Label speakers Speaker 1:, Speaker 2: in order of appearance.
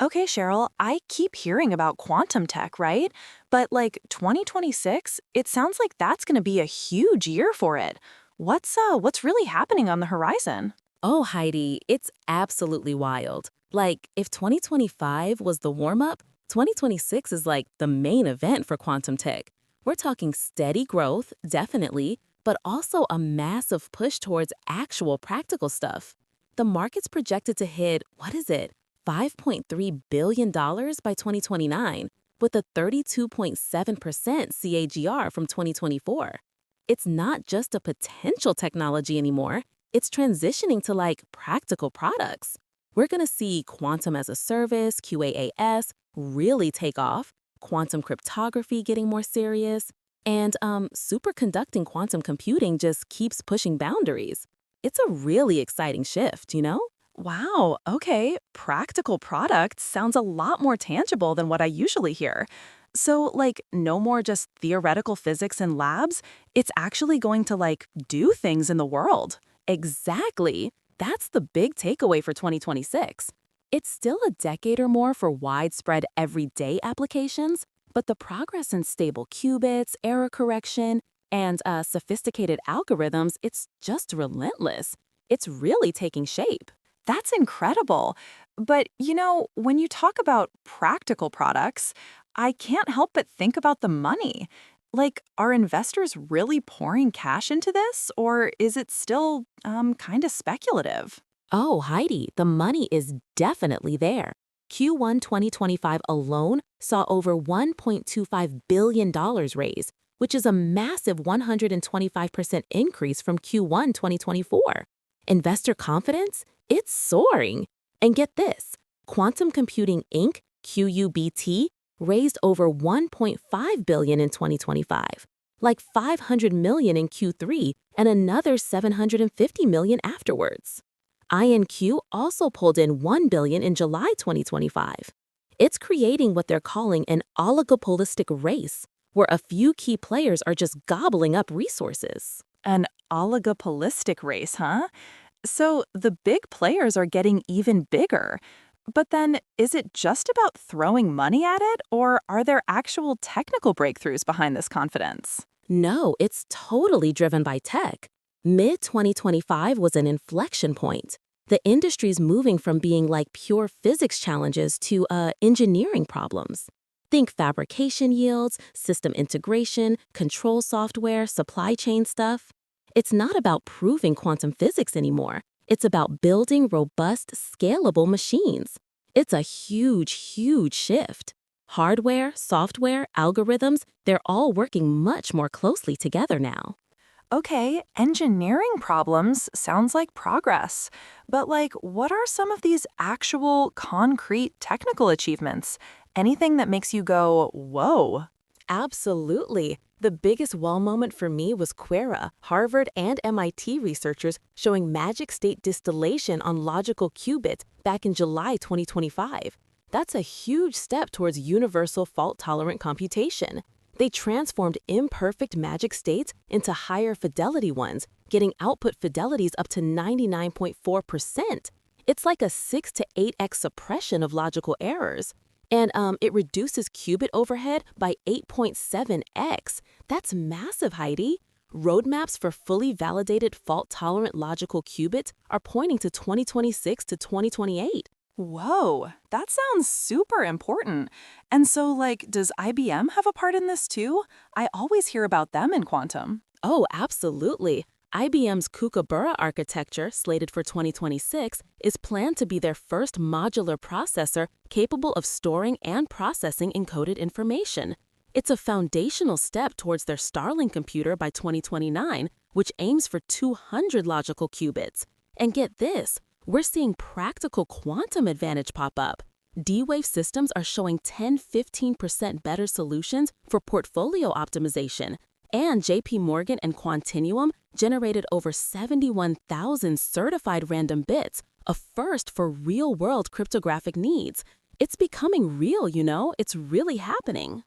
Speaker 1: Okay, Cheryl, I keep hearing about quantum tech, right? But like 2026, it sounds like that's going to be a huge year for it. What's really happening on the horizon?
Speaker 2: Oh, Heidi, it's absolutely wild. Like, if 2025 was the warm up, 2026 is like the main event for quantum tech. We're talking steady growth, definitely, but also a massive push towards actual practical stuff. The market's projected to hit, what is it, $5.3 billion by 2029, with a 32.7% CAGR from 2024. It's not just a potential technology anymore. It's transitioning to like practical products. We're going to see quantum as a service, QAAS, really take off, quantum cryptography getting more serious, and superconducting quantum computing just keeps pushing boundaries. It's a really exciting shift, you know?
Speaker 1: Wow, okay. Practical products sounds a lot more tangible than what I usually hear. So, like, no more just theoretical physics in labs, it's actually going to, like, do things in the world.
Speaker 2: Exactly. That's the big takeaway for 2026. It's still a decade or more for widespread everyday applications, but the progress in stable qubits, error correction, and sophisticated algorithms, it's just relentless. It's really taking shape.
Speaker 1: That's incredible. But, when you talk about practical products, I can't help but think about the money. Like, are investors really pouring cash into this, or is it still kind of speculative?
Speaker 2: Oh, Heidi, the money is definitely there. Q1 2025 alone saw over $1.25 billion raised, which is a massive 125% increase from Q1 2024. Investor confidence? It's soaring. And get this, Quantum Computing Inc., QUBT, raised over $1.5 billion in 2025, like $500 million in Q3 and another $750 million afterwards. INQ also pulled in $1 billion in July 2025. It's creating what they're calling an oligopolistic race, where a few key players are just gobbling up resources.
Speaker 1: An oligopolistic race, huh? So the big players are getting even bigger. But then, is it just about throwing money at it, or are there actual technical breakthroughs behind this confidence?
Speaker 2: No, it's totally driven by tech. Mid 2025 was an inflection point. The industry's moving from being like pure physics challenges to engineering problems. Think fabrication yields, system integration, control software, supply chain stuff. It's not about proving quantum physics anymore. It's about building robust, scalable machines. It's a huge, huge shift. Hardware, software, algorithms, they're all working much more closely together now.
Speaker 1: Okay, engineering problems sounds like progress. But, like, what are some of these actual, concrete technical achievements? Anything that makes you go, whoa?
Speaker 2: Absolutely. The biggest wow moment for me was Quera, Harvard and MIT researchers showing magic state distillation on logical qubits back in July 2025. That's a huge step towards universal fault-tolerant computation. They transformed imperfect magic states into higher fidelity ones, getting output fidelities up to 99.4%. It's like a 6 to 8x suppression of logical errors. And it reduces qubit overhead by 8.7x. That's massive, Heidi. Roadmaps for fully validated fault-tolerant logical qubits are pointing to 2026 to 2028.
Speaker 1: Whoa, that sounds super important. And so, like, does IBM have a part in this too? I always hear about them in quantum.
Speaker 2: Oh, absolutely. IBM's Kookaburra architecture, slated for 2026, is planned to be their first modular processor capable of storing and processing encoded information. It's a foundational step towards their Starling computer by 2029, which aims for 200 logical qubits. And get this, we're seeing practical quantum advantage pop up. D-Wave systems are showing 10–15% better solutions for portfolio optimization, and JP Morgan and Quantinuum generated over 71,000 certified random bits, a first for real-world cryptographic needs. It's becoming real, you know? It's really happening.